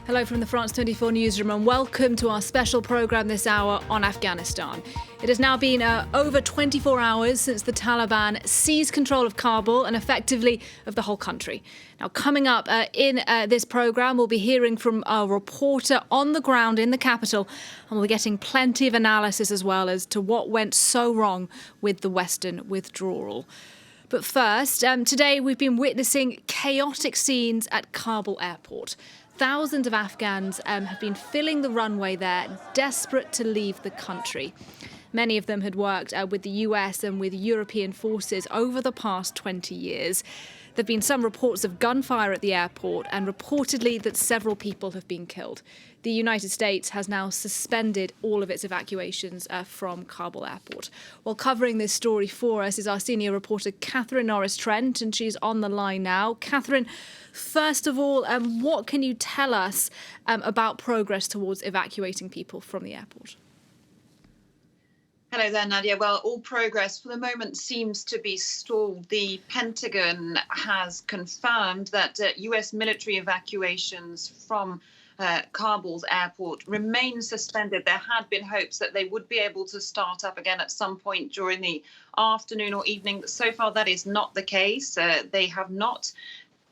Hello from the France 24 newsroom and welcome to our special programme this hour on Afghanistan. It has now been over 24 hours since the Taliban seized control of Kabul and effectively of the whole country. Now, coming up in this programme, we'll be hearing from a reporter on the ground in the capital, and we'll be getting plenty of analysis as well as to what went so wrong with the Western withdrawal. But first, today we've been witnessing chaotic scenes at Kabul airport. Thousands of Afghans have been filling the runway there, desperate to leave the country. Many of them had worked with the US and with European forces over the past 20 years. There have been some reports of gunfire at the airport and reportedly that several people have been killed. The United States has now suspended all of its evacuations from Kabul airport. Well, covering this story for us is our senior reporter, Catherine Norris-Trent, and she's on the line now. Catherine, first of all, what can you tell us about progress towards evacuating people from the airport? Hello there, Nadia. Well, all progress for the moment seems to be stalled. The Pentagon has confirmed that US military evacuations from Kabul's airport remain suspended. There had been hopes that they would be able to start up again at some point during the afternoon or evening. But so far, that is not the case. They have not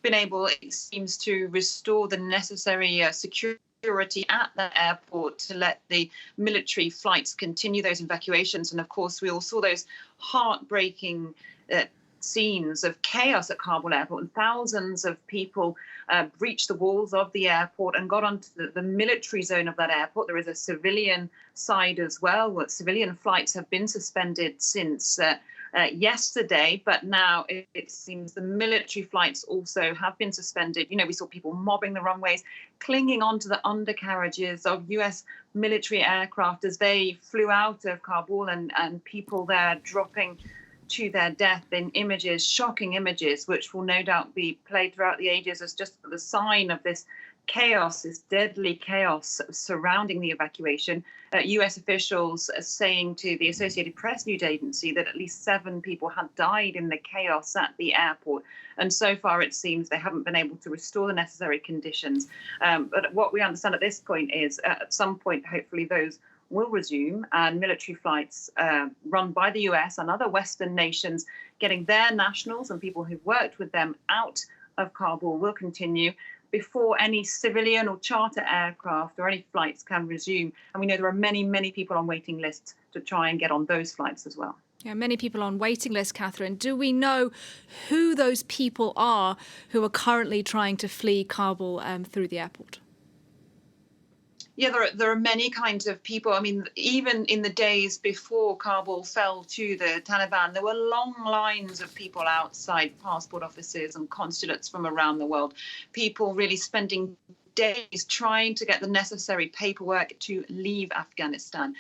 been able, it seems, to restore the necessary security at the airport to let the military flights continue those evacuations. And of course, we all saw those heartbreaking scenes of chaos at Kabul airport, and thousands of people breached the walls of the airport and got onto the military zone of that airport. There is a civilian side as well, where civilian flights have been suspended since yesterday, but now it seems the military flights also have been suspended. You know, we saw people mobbing the runways, clinging onto the undercarriages of US military aircraft as they flew out of Kabul, and people there dropping to their death in images, shocking images, which will no doubt be played throughout the ages as just the sign of this chaos, this deadly chaos surrounding the evacuation. US officials are saying to the Associated Press news agency that at least 7 people had died in the chaos at the airport. And so far, it seems they haven't been able to restore the necessary conditions. But what we understand at this point is at some point, hopefully those will resume, and military flights run by the US and other Western nations getting their nationals and people who've worked with them out of Kabul will continue before any civilian or charter aircraft or any flights can resume. And we know there are many, many people on waiting lists to try and get on those flights as well. Yeah, many people on waiting lists, Catherine. Do we know who those people are who are currently trying to flee Kabul through the airport? Yeah, there are many kinds of people. I mean, even in the days before Kabul fell to the Taliban, there were long lines of people outside passport offices and consulates from around the world, people really spending days trying to get the necessary paperwork to leave Afghanistan.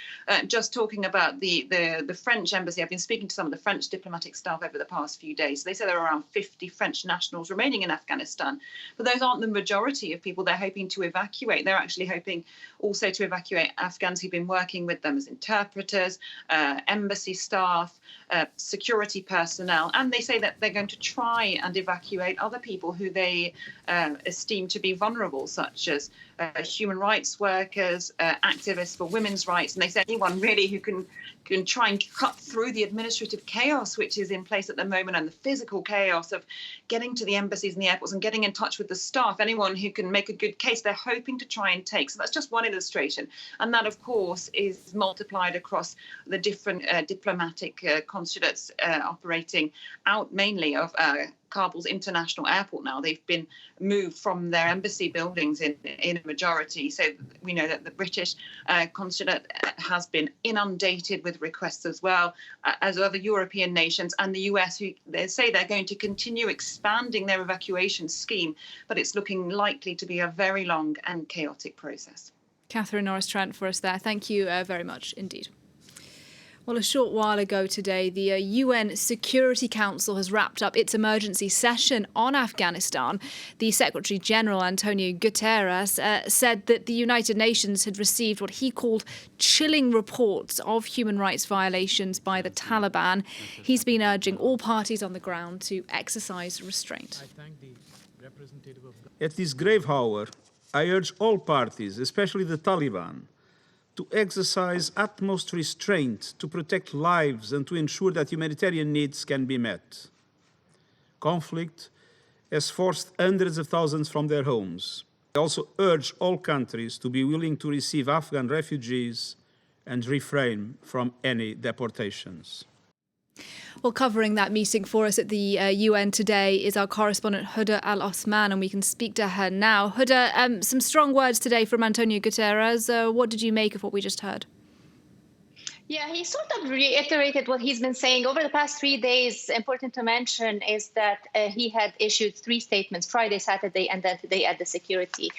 Just talking about the French embassy, I've been speaking to some of the French diplomatic staff over the past few days. They say there are around 50 French nationals remaining in Afghanistan, but those aren't the majority of people they're hoping to evacuate. They're actually hoping also to evacuate Afghans who've been working with them as interpreters, embassy staff, security personnel, and they say that they're going to try and evacuate other people who they esteem to be vulnerable, such as human rights workers, activists for women's rights. And they say anyone really who can try and cut through the administrative chaos which is in place at the moment and the physical chaos of getting to the embassies and the airports and getting in touch with the staff, anyone who can make a good case, they're hoping to try and take. So that's just one illustration. And that, of course, is multiplied across the different diplomatic consulates operating out mainly of Kabul's international airport now. They've been moved from their embassy buildings in a majority. So we know that the British consulate has been inundated with requests as well, as other European nations, and the US, who they say they're going to continue expanding their evacuation scheme, but it's looking likely to be a very long and chaotic process. Catherine Norris-Trent for us there. Thank you very much indeed. Well, a short while ago today, the UN Security Council has wrapped up its emergency session on Afghanistan. The Secretary-General, Antonio Guterres, said that the United Nations had received what he called chilling reports of human rights violations by the Taliban. He's been urging all parties on the ground to exercise restraint. At this grave hour, I urge all parties, especially the Taliban, to exercise utmost restraint to protect lives and to ensure that humanitarian needs can be met. Conflict has forced hundreds of thousands from their homes. I also urge all countries to be willing to receive Afghan refugees and refrain from any deportations. Well, covering that meeting for us at the UN today is our correspondent Huda Al-Osman, and we can speak to her now. Huda, some strong words today from Antonio Guterres. What did you make of what we just heard? Yeah, he sort of reiterated what he's been saying over the past 3 days. Important to mention is that he had issued 3 statements, Friday, Saturday, and then today at the Security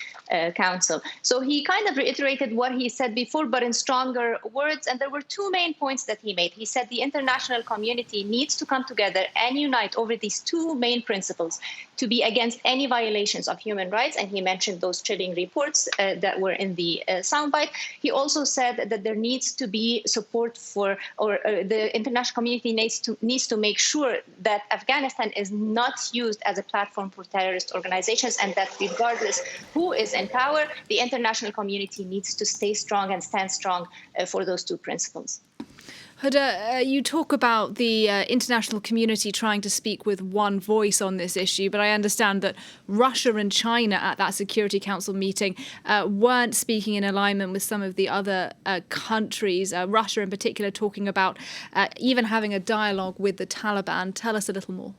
Council. So he kind of reiterated what he said before, but in stronger words. And there were 2 main points that he made. He said the international community needs to come together and unite over these 2 main principles to be against any violations of human rights. And he mentioned those chilling reports that were in the soundbite. He also said that there needs to be support for, the international community needs to make sure that Afghanistan is not used as a platform for terrorist organizations, and that regardless who is in power, the international community needs to stay strong and stand strong for those 2 principles. Huda, you talk about the international community trying to speak with one voice on this issue, but I understand that Russia and China at that Security Council meeting weren't speaking in alignment with some of the other countries, Russia in particular talking about even having a dialogue with the Taliban. Tell us a little more.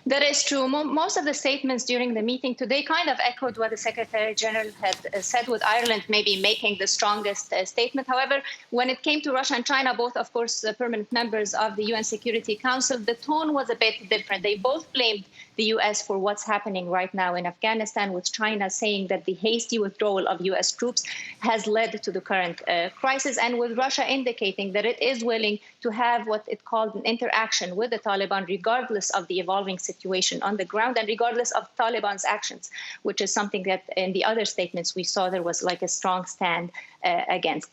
That is true. Most of the statements during the meeting today kind of echoed what the Secretary General had said, with Ireland maybe making the strongest statement. However, when it came to Russia and China, both, of course, permanent members of the UN Security Council, the tone was a bit different. They both blamed the U.S. for what's happening right now in Afghanistan, with China saying that the hasty withdrawal of U.S. troops has led to the current crisis, and with Russia indicating that it is willing to have what it called an interaction with the Taliban, regardless of the evolving situation on the ground and regardless of Taliban's actions, which is something that in the other statements we saw there was like a strong stand against.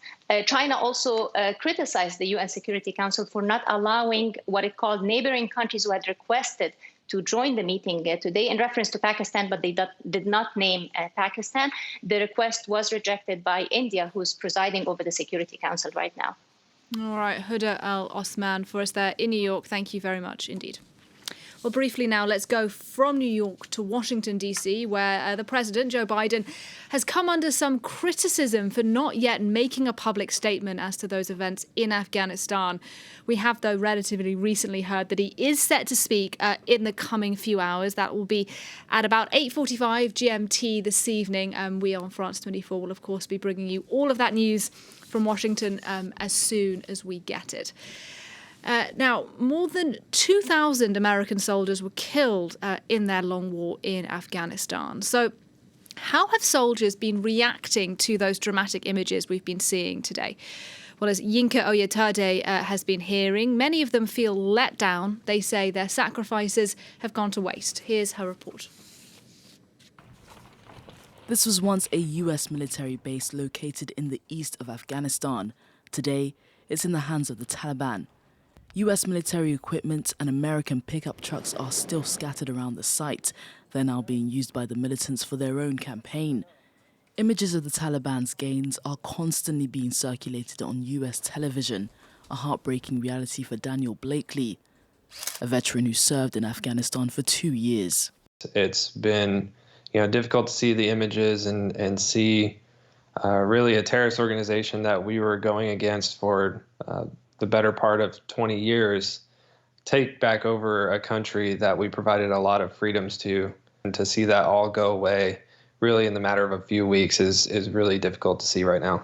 China also criticized the UN Security Council for not allowing what it called neighboring countries who had requested to join the meeting today in reference to Pakistan, but they did not name Pakistan. The request was rejected by India, who's presiding over the Security Council right now. All right, Huda Al-Osman for us there in New York. Thank you very much indeed. Well, briefly now, let's go from New York to Washington, D.C., where the president, Joe Biden, has come under some criticism for not yet making a public statement as to those events in Afghanistan. We have, though, relatively recently heard that he is set to speak in the coming few hours. That will be at about 8:45 GMT this evening. We on France 24 will, of course, be bringing you all of that news from Washington as soon as we get it. Now, more than 2,000 American soldiers were killed in their long war in Afghanistan. So how have soldiers been reacting to those dramatic images we've been seeing today? Well, as Yinka Oyetade has been hearing, many of them feel let down. They say their sacrifices have gone to waste. Here's her report. This was once a US military base located in the east of Afghanistan. Today, it's in the hands of the Taliban. US military equipment and American pickup trucks are still scattered around the site. They're now being used by the militants for their own campaign. Images of the Taliban's gains are constantly being circulated on US television, a heartbreaking reality for Daniel Blakely, a veteran who served in Afghanistan for 2 years. It's been difficult to see the images and see really a terrorist organization that we were going against for the better part of 20 years take back over a country that we provided a lot of freedoms to. And to see that all go away really in the matter of a few weeks is really difficult to see right now.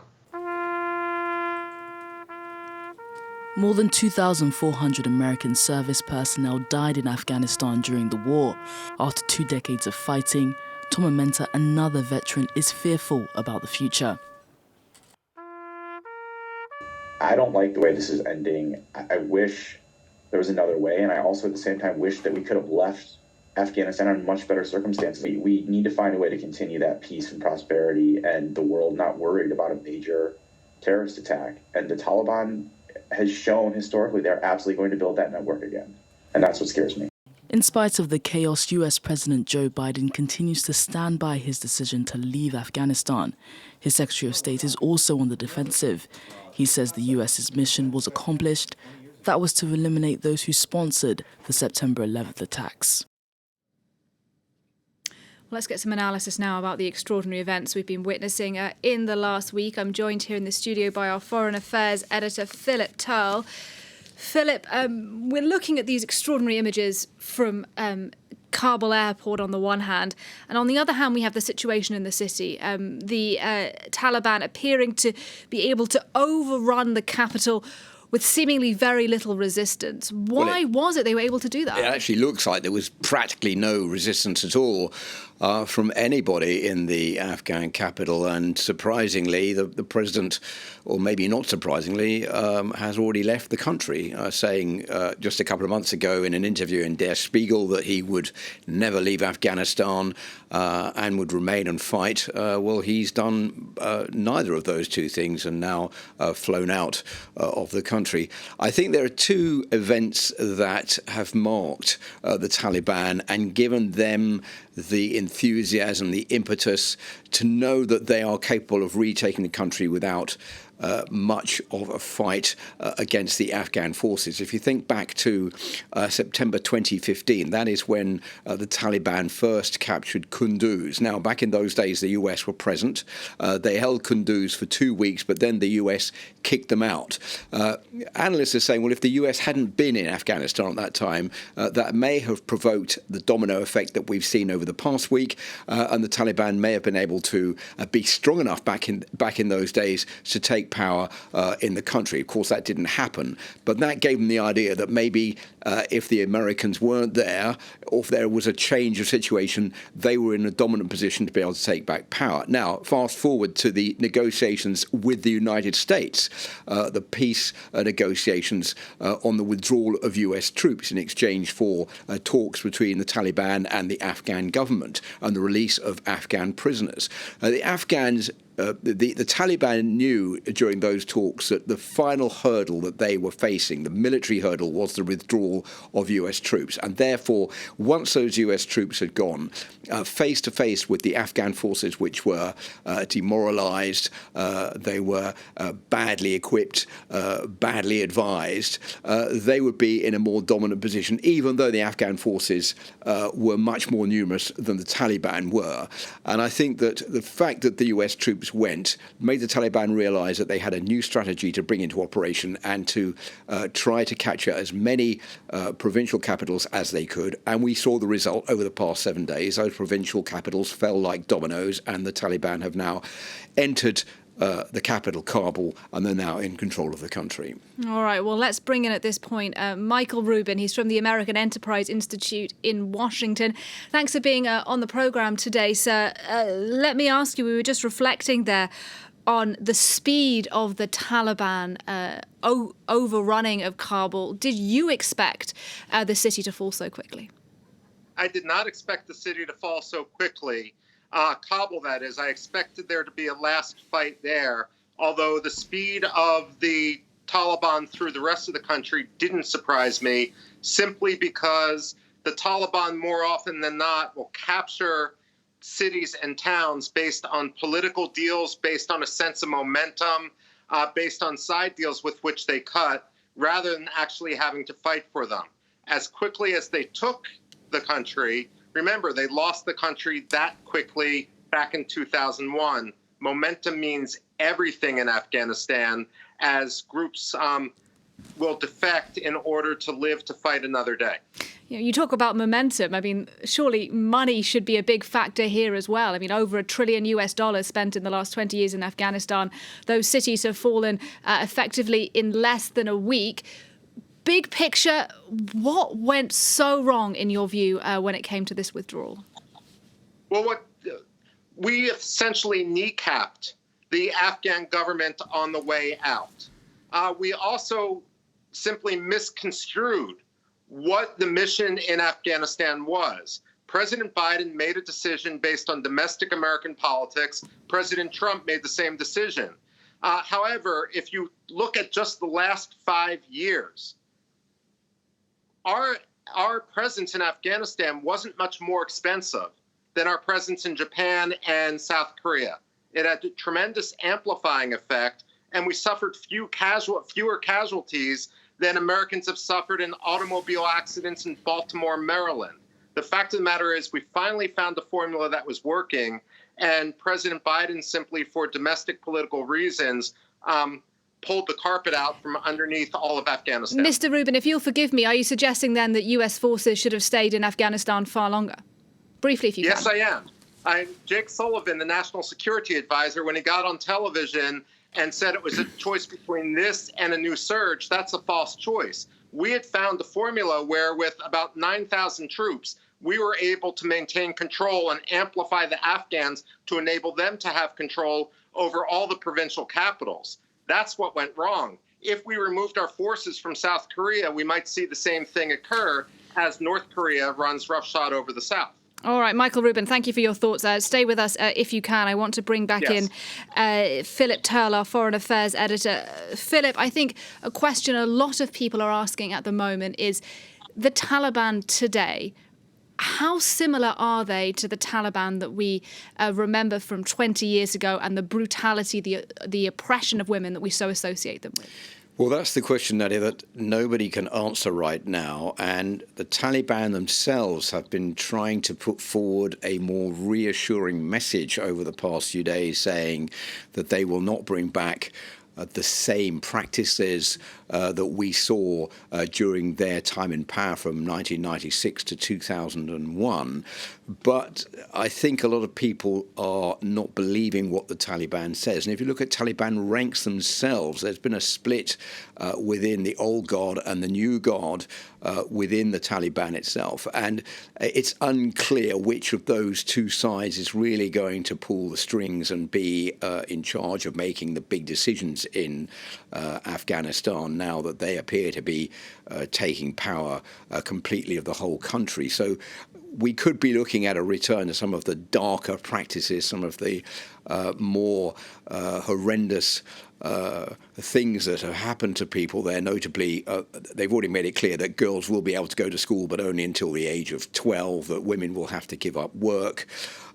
More than 2,400 American service personnel died in Afghanistan during the war. After 2 decades of fighting, Tom Amenta, another veteran, is fearful about the future. I don't like the way this is ending. I wish there was another way, and I also at the same time wish that we could have left Afghanistan in much better circumstances. We need to find a way to continue that peace and prosperity and the world not worried about a major terrorist attack. And the Taliban has shown historically they're absolutely going to build that network again. And that's what scares me. In spite of the chaos, US President Joe Biden continues to stand by his decision to leave Afghanistan. His Secretary of State is also on the defensive. He says the US's mission was accomplished. That was to eliminate those who sponsored the September 11th attacks. Let's get some analysis now about the extraordinary events we've been witnessing in the last week. I'm joined here in the studio by our Foreign Affairs editor, Philip Turle. Philip, we're looking at these extraordinary images from Kabul airport on the one hand, and on the other hand we have the situation in the city. The Taliban appearing to be able to overrun the capital with seemingly very little resistance. Why was it they were able to do that? It actually looks like there was practically no resistance at all from anybody in the Afghan capital. And surprisingly, the president, or maybe not surprisingly, has already left the country, saying just a couple of months ago in an interview in Der Spiegel that he would never leave Afghanistan and would remain and fight. Well, he's done neither of those two things and now flown out of the country. I think there are two events that have marked the Taliban and given them the enthusiasm, the impetus to know that they are capable of retaking the country without much of a fight against the Afghan forces. If you think back to September 2015, that is when the Taliban first captured Kunduz. Now, back in those days, the US were present. They held Kunduz for 2 weeks, but then the US kicked them out. Analysts are saying, well, if the US hadn't been in Afghanistan at that time, that may have provoked the domino effect that we've seen over the past week, and the Taliban may have been able to be strong enough back in those days to take power in the country. Of course, that didn't happen, but that gave them the idea that maybe if the Americans weren't there, or if there was a change of situation, they were in a dominant position to be able to take back power. Now, fast forward to the negotiations with the United States, the peace negotiations on the withdrawal of US troops in exchange for talks between the Taliban and the Afghan government and the release of Afghan prisoners. The Afghans the Taliban knew during those talks that the final hurdle that they were facing, the military hurdle, was the withdrawal of US troops. And therefore, once those US troops had gone, face to face with the Afghan forces, which were demoralized, they were badly equipped, badly advised, they would be in a more dominant position, even though the Afghan forces were much more numerous than the Taliban were. And I think that the fact that the US troops went made the Taliban realize that they had a new strategy to bring into operation and to try to capture as many provincial capitals as they could. And we saw the result over the past 7 days. Those provincial capitals fell like dominoes, and the Taliban have now entered the capital, Kabul, and they're now in control of the country. All right, well, let's bring in at this point Michael Rubin. He's from the American Enterprise Institute in Washington. Thanks for being on the programme today, sir. Let me ask you, we were just reflecting there on the speed of the Taliban overrunning of Kabul. Did you expect the city to fall so quickly? I did not expect the city to fall so quickly. Kabul, that is. I expected there to be a last fight there, although the speed of the Taliban through the rest of the country didn't surprise me, simply because the Taliban more often than not will capture cities and towns based on political deals, based on a sense of momentum, based on side deals with which they cut, rather than actually having to fight for them. As quickly as they took the country, remember, they lost the country that quickly back in 2001. Momentum means everything in Afghanistan, as groups will defect in order to live to fight another day. You talk about momentum. I mean, surely money should be a big factor here as well. I mean, over $1 trillion spent in the last 20 years in Afghanistan. Those cities have fallen effectively in less than a week. Big picture, what went so wrong in your view when it came to this withdrawal? Well, we essentially kneecapped the Afghan government on the way out. We also simply misconstrued what the mission in Afghanistan was. President Biden made a decision based on domestic American politics. President Trump made the same decision. However, if you look at just the last 5 years, our our presence in Afghanistan wasn't much more expensive than our presence in Japan and South Korea. It had a tremendous amplifying effect, and we suffered fewer casualties than Americans have suffered in automobile accidents in Baltimore, Maryland. The fact of the matter is we finally found a formula that was working, and President Biden simply, for domestic political reasons, pulled the carpet out from underneath all of Afghanistan. Mr. Rubin, if you'll forgive me, are you suggesting then that US forces should have stayed in Afghanistan far longer? Briefly, if you can. Yes, I am. Jake Sullivan, the National Security Advisor, when he got on television and said it was a choice between this and a new surge, that's a false choice. We had found a formula where with about 9,000 troops, we were able to maintain control and amplify the Afghans to enable them to have control over all the provincial capitals. That's what went wrong. If we removed our forces from South Korea, we might see the same thing occur as North Korea runs roughshod over the South. All right, Michael Rubin, thank you for your thoughts. Stay with us if you can. I want to bring back in Philip Turl, our Foreign Affairs editor. Philip, I think a question a lot of people are asking at the moment is the Taliban today. How similar are they to the Taliban that we remember from 20 years ago and the brutality, the oppression of women that we so associate them with? Well, that's the question, Nadia, that nobody can answer right now. And the Taliban themselves have been trying to put forward a more reassuring message over the past few days, saying that they will not bring back the same practices that we saw during their time in power from 1996 to 2001. But I think a lot of people are not believing what the Taliban says. And if you look at Taliban ranks themselves, there's been a split within the old guard and the new guard within the Taliban itself. And it's unclear which of those two sides is really going to pull the strings and be in charge of making the big decisions in Afghanistan now that they appear to be taking power completely of the whole country. So we could be looking at a return to some of the darker practices, some of the more horrendous things that have happened to people there. Notably, they've already made it clear that girls will be able to go to school, but only until the age of 12, that women will have to give up work,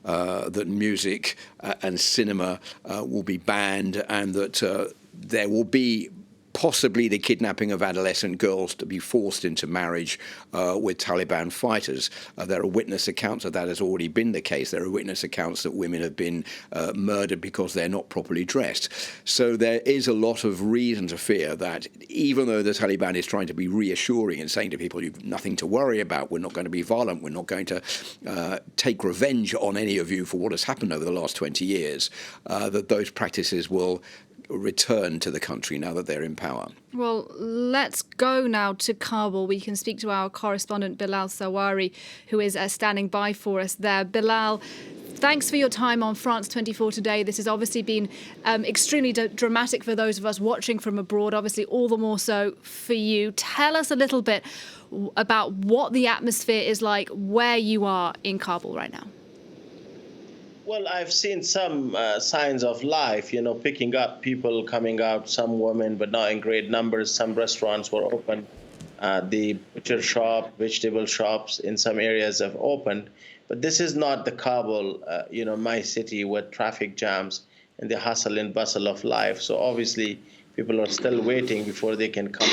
that music and cinema will be banned, and that there will be possibly the kidnapping of adolescent girls to be forced into marriage with Taliban fighters. There are witness accounts that has already been the case. There are witness accounts that women have been murdered because they're not properly dressed. So there is a lot of reason to fear that even though the Taliban is trying to be reassuring and saying to people, you've nothing to worry about, we're not going to be violent, we're not going to take revenge on any of you for what has happened over the last 20 years, that those practices will return to the country now that they're in power. Well, let's go now to Kabul. We can speak to our correspondent Bilal Sawari, who is standing by for us there. Bilal, thanks for your time on France 24 today. This has obviously been extremely dramatic for those of us watching from abroad, obviously all the more so for you. Tell us a little bit about what the atmosphere is like where you are in Kabul right now. Well, I've seen some signs of life, picking up people coming out, some women, but not in great numbers. Some restaurants were open. The butcher shop, vegetable shops in some areas have opened. But this is not the Kabul, my city with traffic jams and the hustle and bustle of life. So obviously, people are still waiting before they can come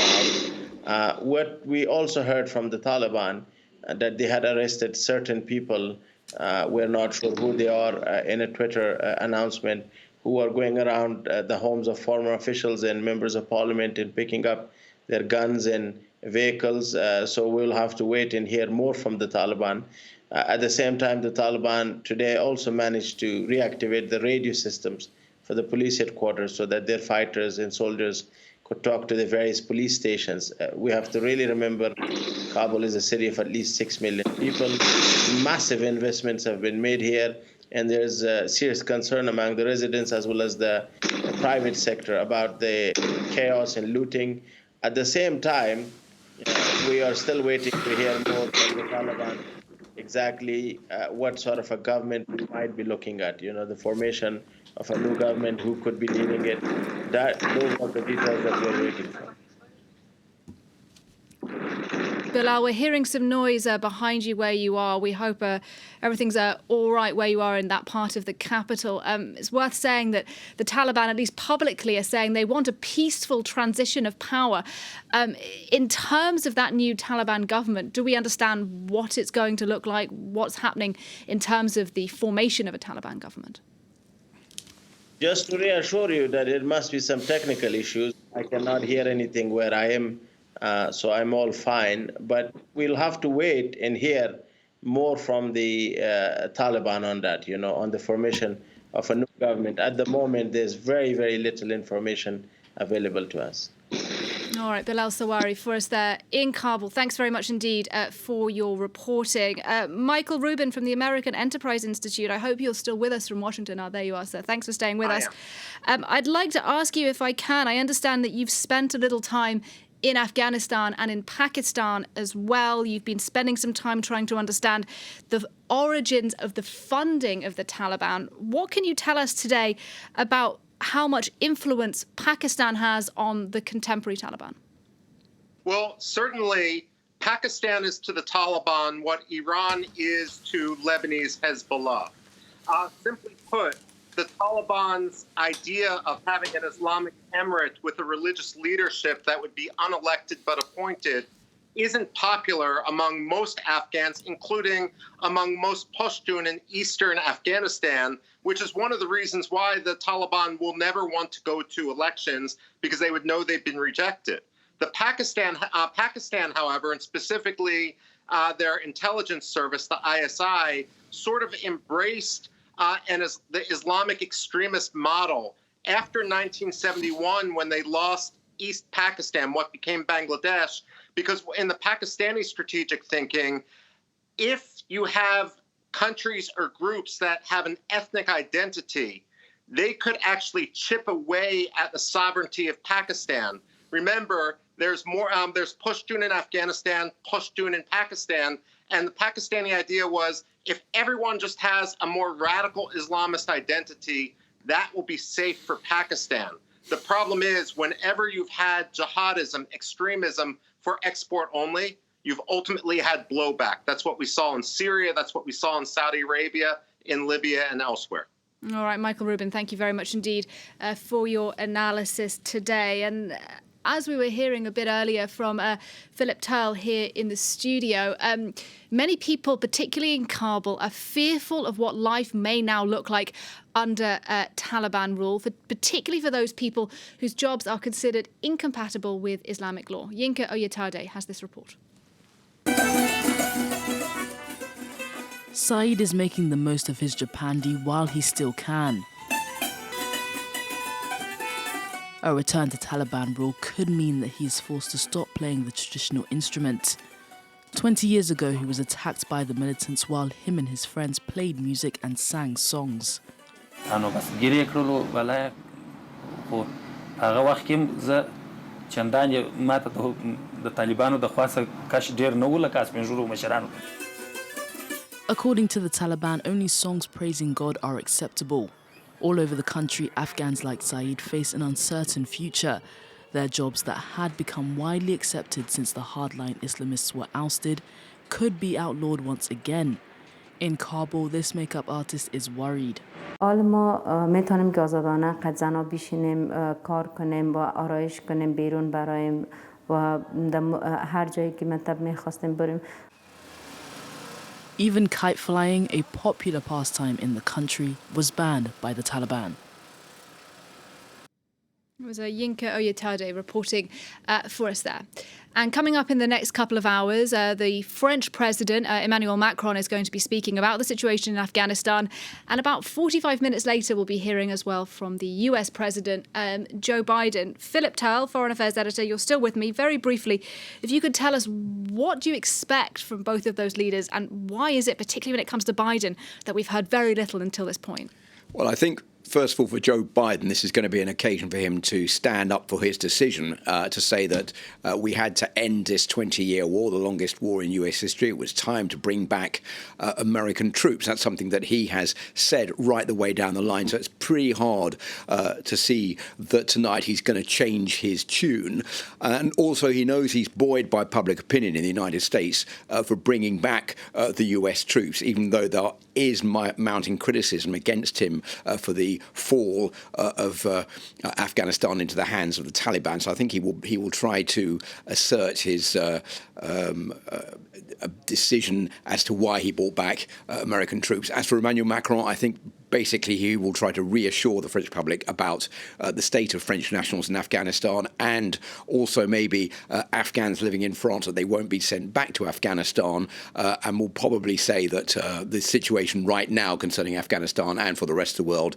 out. What we also heard from the Taliban, that they had arrested certain people. We're not sure who they are in a Twitter announcement, who are going around the homes of former officials and members of parliament and picking up their guns and vehicles. So we'll have to wait and hear more from the Taliban. At the same time, the Taliban today also managed to reactivate the radio systems for the police headquarters so that their fighters and soldiers could talk to the various police stations. We have to really remember Kabul is a city of at least 6 million people. Massive investments have been made here, and there's serious concern among the residents as well as the private sector about the chaos and looting. At the same time, we are still waiting to hear more from the Taliban exactly what sort of a government we might be looking at. The formation of a new government, who could be leading it. Those are the details that we're waiting for. Bilal, we're hearing some noise behind you where you are. We hope everything's all right where you are in that part of the capital. It's worth saying that the Taliban, at least publicly, are saying they want a peaceful transition of power. In terms of that new Taliban government, do we understand what it's going to look like? What's happening in terms of the formation of a Taliban government? Just to reassure you that there must be some technical issues. I cannot hear anything where I am, so I'm all fine. But we'll have to wait and hear more from the Taliban on that, on the formation of a new government. At the moment, there's very, very little information available to us. All right, Bilal Sawari for us there in Kabul. Thanks very much indeed for your reporting. Michael Rubin from the American Enterprise Institute, I hope you're still with us from Washington. There you are, sir. Thanks for staying with us. I'd like to ask you, if I can, I understand that you've spent a little time in Afghanistan and in Pakistan as well. You've been spending some time trying to understand the origins of the funding of the Taliban. What can you tell us today about how much influence Pakistan has on the contemporary Taliban? Well, certainly Pakistan is to the Taliban what Iran is to Lebanese Hezbollah. Simply put, the Taliban's idea of having an Islamic emirate with a religious leadership that would be unelected but appointed isn't popular among most Afghans, including among most Pashtun in eastern Afghanistan, which is one of the reasons why the Taliban will never want to go to elections, because they would know they've been rejected. The Pakistan, however, and specifically their intelligence service, the ISI, sort of embraced the Islamic extremist model after 1971, when they lost East Pakistan, what became Bangladesh, because in the Pakistani strategic thinking, if you have countries or groups that have an ethnic identity, they could actually chip away at the sovereignty of Pakistan. Remember, there's Pashtun in Afghanistan, Pashtun in Pakistan, and the Pakistani idea was if everyone just has a more radical Islamist identity, that will be safe for Pakistan. The problem is, whenever you've had jihadism, extremism for export only, you've ultimately had blowback. That's what we saw in Syria. That's what we saw in Saudi Arabia, in Libya, and elsewhere. All right, Michael Rubin, thank you very much indeed for your analysis today. And as we were hearing a bit earlier from Philip Turl here in the studio, many people, particularly in Kabul, are fearful of what life may now look like under Taliban rule, particularly for those people whose jobs are considered incompatible with Islamic law. Yinka Oyetade has this report. Saeed is making the most of his Japandi while he still can. A return to Taliban rule could mean that he is forced to stop playing the traditional instrument. 20 years ago, he was attacked by the militants while him and his friends played music and sang songs. According to the Taliban, only songs praising God are acceptable. All over the country, Afghans like Saeed face an uncertain future. Their jobs that had become widely accepted since the hardline Islamists were ousted could be outlawed once again. In Kabul, this makeup artist is worried. ما میتونیم که آزادانه قد زنا بشینیم کار کنیم و آرایش کنیم بیرون برایم و هر جایی که مطلب میخواستیم بریم. Even kite flying, a popular pastime in the country, was banned by the Taliban. It was Yinka Oyetade reporting for us there. And coming up in the next couple of hours, the French President, Emmanuel Macron, is going to be speaking about the situation in Afghanistan. And about 45 minutes later, we'll be hearing as well from the US President, Joe Biden. Philip Turl, Foreign Affairs Editor, you're still with me. Very briefly, if you could tell us, what do you expect from both of those leaders, and why is it, particularly when it comes to Biden, that we've heard very little until this point? Well, I think first of all, for Joe Biden, this is going to be an occasion for him to stand up for his decision to say that we had to end this 20-year war, the longest war in US history. It was time to bring back American troops. That's something that he has said right the way down the line. So it's pretty hard to see that tonight he's going to change his tune. And also he knows he's buoyed by public opinion in the United States for bringing back the US troops, even though there is mounting criticism against him for the fall of Afghanistan into the hands of the Taliban. So I think he will try to assert his decision as to why he brought back American troops. As for Emmanuel Macron, I think basically he will try to reassure the French public about the state of French nationals in Afghanistan, and also maybe Afghans living in France, that they won't be sent back to Afghanistan, and will probably say that the situation right now concerning Afghanistan and for the rest of the world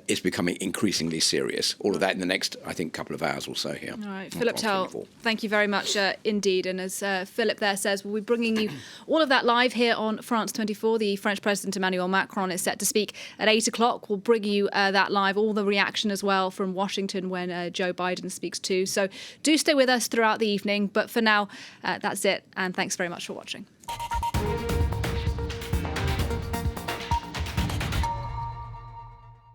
is becoming increasingly serious. All of that in the next, I think, couple of hours or so here. All right, Philip Tell, thank you very much indeed. And as Philip there says, we'll be bringing you all of that live here on France 24. The French President Emmanuel Macron is set to speak at 8 o'clock. We'll bring you that live, all the reaction as well from Washington when Joe Biden speaks too. So do stay with us throughout the evening. But for now, that's it. And thanks very much for watching.